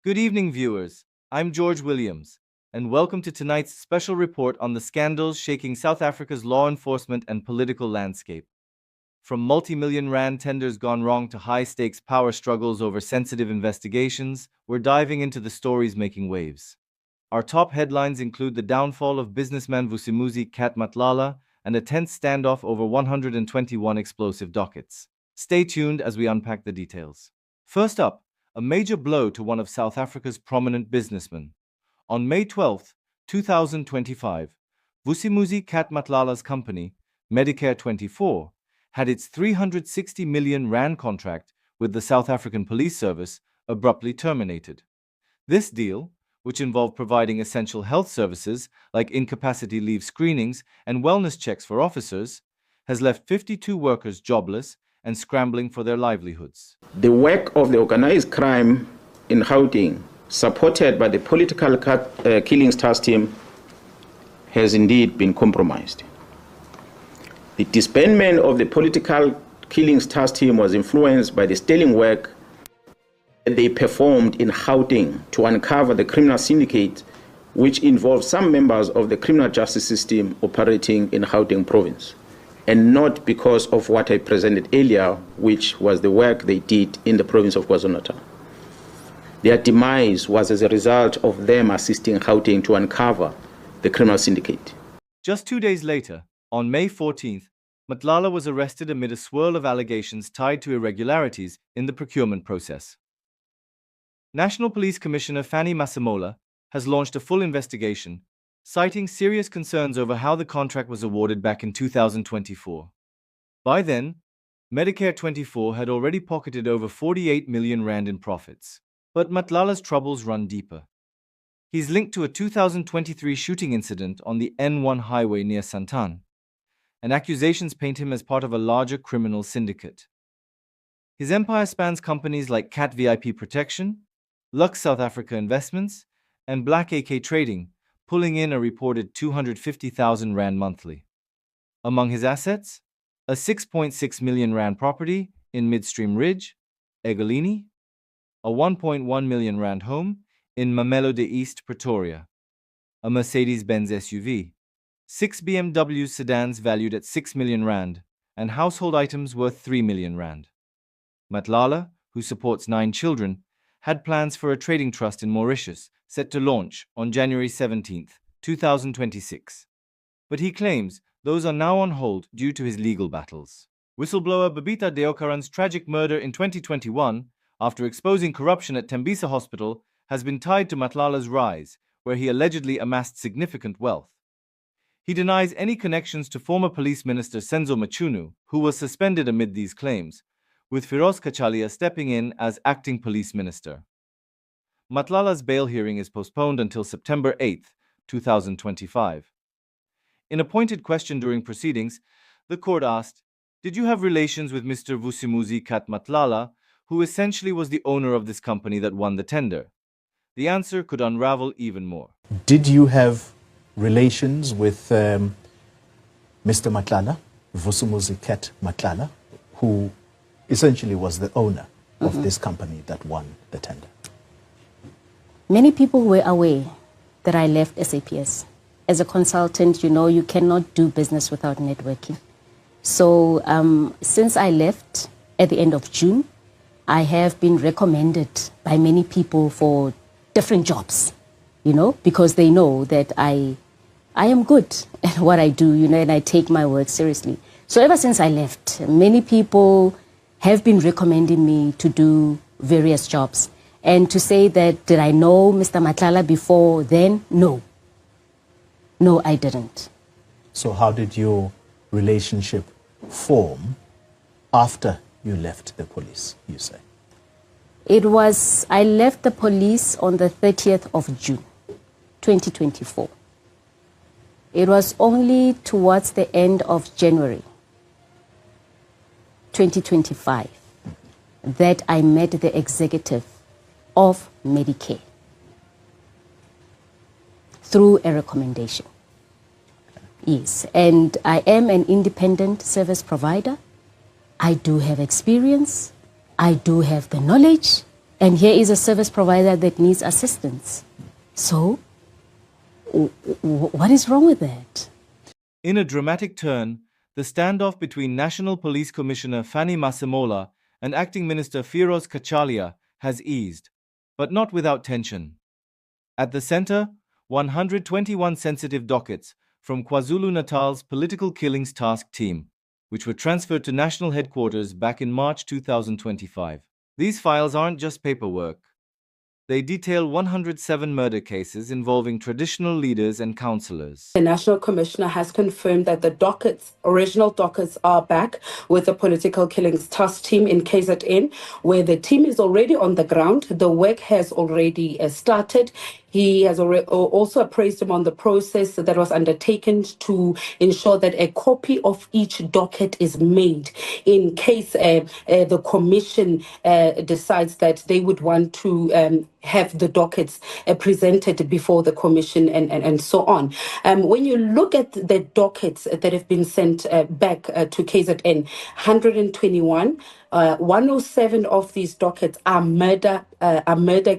Good evening, viewers. I'm George Williams, and welcome to tonight's special report on the scandals shaking South Africa's law enforcement and political landscape. From multi-million rand tenders gone wrong to high-stakes power struggles over sensitive investigations, we're diving into the stories making waves. Our top headlines include the downfall of businessman Vusimuzi Cat Matlala and a tense standoff over 121 explosive dockets. Stay tuned as we unpack the details. First up, a major blow to one of South Africa's prominent businessmen. On May 12, 2025, Vusimuzi Cat Matlala's company, Medicare 24, had its 360 million rand contract with the South African Police Service abruptly terminated. This deal, which involved providing essential health services like incapacity leave screenings and wellness checks for officers, has left 52 workers jobless and scrambling for their livelihoods. The work of the organized crime in Gauteng, supported by the political killings task team, has indeed been compromised. The disbandment of the political killings task team was influenced by the sterling work that they performed in Gauteng to uncover the criminal syndicate, which involved some members of the criminal justice system operating in Gauteng province, and not because of what I presented earlier, which was the work they did in the province of KwaZulu-Natal. Their demise was as a result of them assisting Gauteng to uncover the criminal syndicate. Just 2 days later, on May 14th, Matlala was arrested amid a swirl of allegations tied to irregularities in the procurement process. National Police Commissioner Fannie Masemola has launched a full investigation, citing serious concerns over how the contract was awarded back in 2024. By then, Medicare 24 had already pocketed over 48 million rand in profits. But Matlala's troubles run deeper. He's linked to a 2023 shooting incident on the N1 highway near Santan, and accusations paint him as part of a larger criminal syndicate. His empire spans companies like Cat VIP Protection, Lux South Africa Investments, and Black AK Trading, pulling in a reported 250,000 rand monthly. Among his assets, a 6.6 million rand property in Midstream Ridge, Egalini, a 1.1 million rand home in Masemola East, Pretoria, a Mercedes-Benz SUV, 6 BMW sedans valued at 6 million rand, and household items worth 3 million rand. Matlala, who supports 9 children, had plans for a trading trust in Mauritius set to launch on January 17, 2026. But he claims those are now on hold due to his legal battles. Whistleblower Babita Deokaran's tragic murder in 2021, after exposing corruption at Tembisa Hospital, has been tied to Matlala's rise, where he allegedly amassed significant wealth. He denies any connections to former Police Minister Senzo Mchunu, who was suspended amid these claims, with Firoz Kachalia stepping in as acting police minister. Matlala's bail hearing is postponed until September 8, 2025. In a pointed question during proceedings, the court asked, "Did you have relations with Mr. Vusimuzi Cat Matlala, who essentially was the owner of this company that won the tender?" The answer could unravel even more. Did you have relations with Mr. Matlala, Vusimuzi Cat Matlala, who essentially was the owner of this company that won the tender? Many people were aware that I left SAPS. As a consultant, you cannot do business without networking. So since I left at the end of June, I have been recommended by many people for different jobs, because they know that I am good at what I do, and I take my work seriously. So ever since I left, many people have been recommending me to do various jobs. And to say that, did I know Mr. Matlala before then? No. No, I didn't. So how did your relationship form after you left the police, you say? I left the police on the 30th of June, 2024. It was only towards the end of January, 2025, that I met the executive of Medicare through a recommendation. Yes, and I am an independent service provider. I do have experience. I do have the knowledge, And here is a service provider that needs assistance. So, what is wrong with that? In a dramatic turn, the standoff between National Police Commissioner Fannie Masemola and Acting Minister Firoz Kachalia has eased, but not without tension. At the center, 121 sensitive dockets from KwaZulu-Natal's Political Killings Task Team, which were transferred to national headquarters back in March 2025. These files aren't just paperwork. They detail 107 murder cases involving traditional leaders and councillors. The National Commissioner has confirmed that the dockets, original dockets, are back with the Political Killings Task Team in KZN, where the team is already on the ground. The work has already started. He has also appraised him on the process that was undertaken to ensure that a copy of each docket is made in case the commission decides that they would want to have the dockets presented before the commission and so on. When you look at the dockets that have been sent back to KZN, 121, 107 of these dockets are murder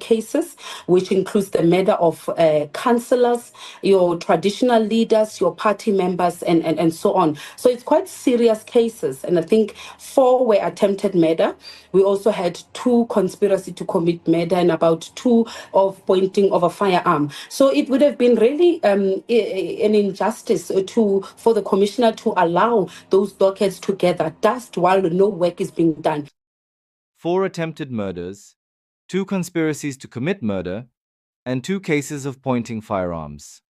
cases, which includes the murder of councillors, your traditional leaders, your party members, and so on. So it's quite serious cases. And I think 4 were attempted murder. We also had 2 conspiracy to commit murder and about 2 of pointing of a firearm. So it would have been really an injustice for the commissioner to allow those dockets to gather dust while no work is being done. 4 attempted murders, 2 conspiracies to commit murder, and 2 cases of pointing firearms.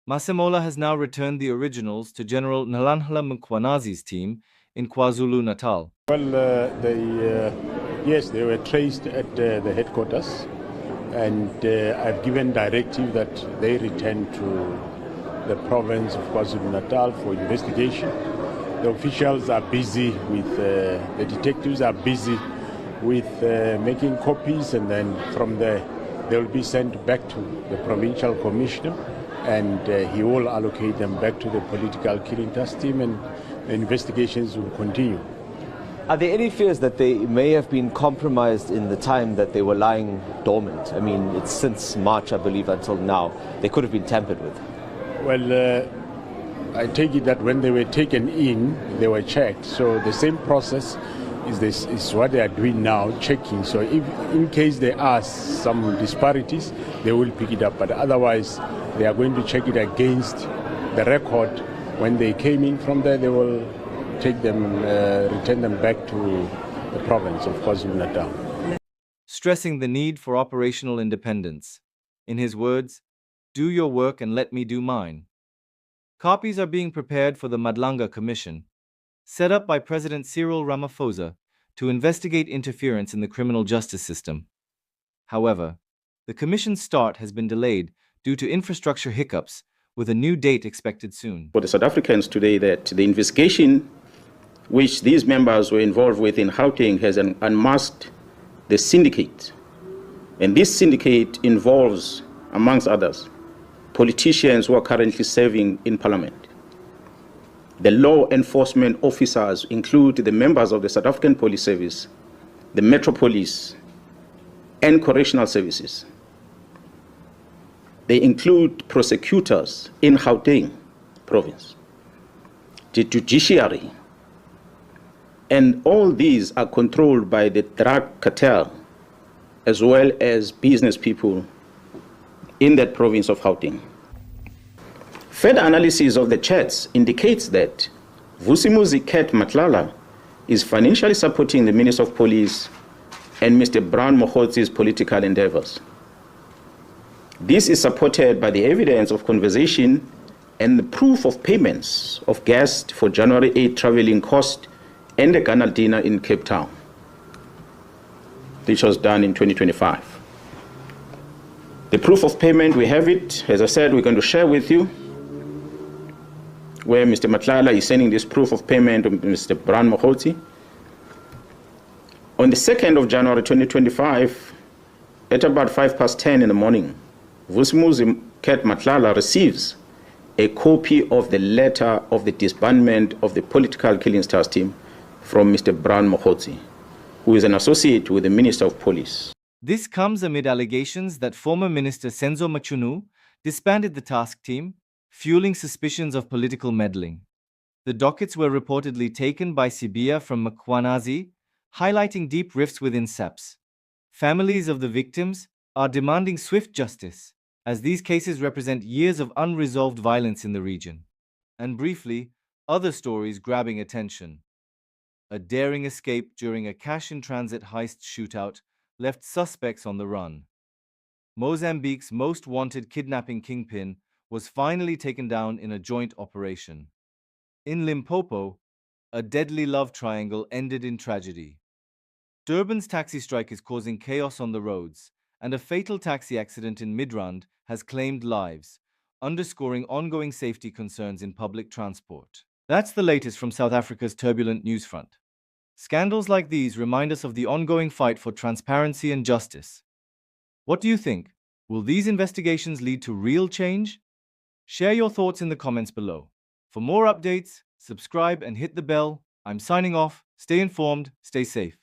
Masemola has now returned the originals to General Nalanhla Mkhwanazi's team in KwaZulu-Natal. Well, yes, they were traced at the headquarters, and I've given directive that they return to the province of KwaZulu-Natal for investigation. The officials are busy with, the detectives are busy with making copies, and then from there they will be sent back to the provincial commissioner, and he will allocate them back to the political killing task team, and the investigations will continue. Are there any fears that they may have been compromised in the time that they were lying dormant? I mean, it's since March, I believe, until now. They could have been tampered with. Well, I take it that when they were taken in, they were checked. So the same process is what they are doing now, checking. So if in case there are some disparities, they will pick it up. But otherwise, they are going to check it against the record. When they came in from there, they will take them, return them back to the province of KwaZulu-Natal. Stressing the need for operational independence. In his words, "Do your work and let me do mine." Copies are being prepared for the Madlanga Commission, set up by President Cyril Ramaphosa to investigate interference in the criminal justice system. However, the commission's start has been delayed due to infrastructure hiccups, with a new date expected soon. For the South Africans today, that the investigation which these members were involved with in Gauteng has unmasked the syndicate. And this syndicate involves, amongst others, politicians who are currently serving in Parliament. The law enforcement officers include the members of the South African Police Service, the Metro Police, and correctional services. They include prosecutors in Gauteng province, the judiciary, and all these are controlled by the drug cartel as well as business people in that province of Gauteng. Further analysis of the chats indicates that Vusimuzi Cat Matlala is financially supporting the Minister of Police and Mr. Brown Mokgotzi's political endeavors. This is supported by the evidence of conversation and the proof of payments of guests for January 8 traveling cost and the Ghana dinner in Cape Town, which was done in 2025. The proof of payment, we have it. As I said, we're going to share with you where Mr. Matlala is sending this proof of payment to Mr. Brown Mokgotzi. On the 2nd of January 2025, at about 10:05 in the morning, Vusimuzi Cat Matlala receives a copy of the letter of the disbandment of the Political Killings Task Team from Mr. Brown Mokgotzi, who is an associate with the Minister of Police. This comes amid allegations that former Minister Senzo Mchunu disbanded the task team, fueling suspicions of political meddling. The dockets were reportedly taken by Sibiya from Mkhwanazi, highlighting deep rifts within SAPS. Families of the victims are demanding swift justice, as these cases represent years of unresolved violence in the region. And briefly, other stories grabbing attention. A daring escape during a cash-in-transit heist shootout left suspects on the run. Mozambique's most wanted kidnapping kingpin was finally taken down in a joint operation. In Limpopo, a deadly love triangle ended in tragedy. Durban's taxi strike is causing chaos on the roads, and a fatal taxi accident in Midrand has claimed lives, underscoring ongoing safety concerns in public transport. That's the latest from South Africa's turbulent news front. Scandals like these remind us of the ongoing fight for transparency and justice. What do you think? Will these investigations lead to real change? Share your thoughts in the comments below. For more updates, subscribe and hit the bell. I'm signing off. Stay informed, stay safe.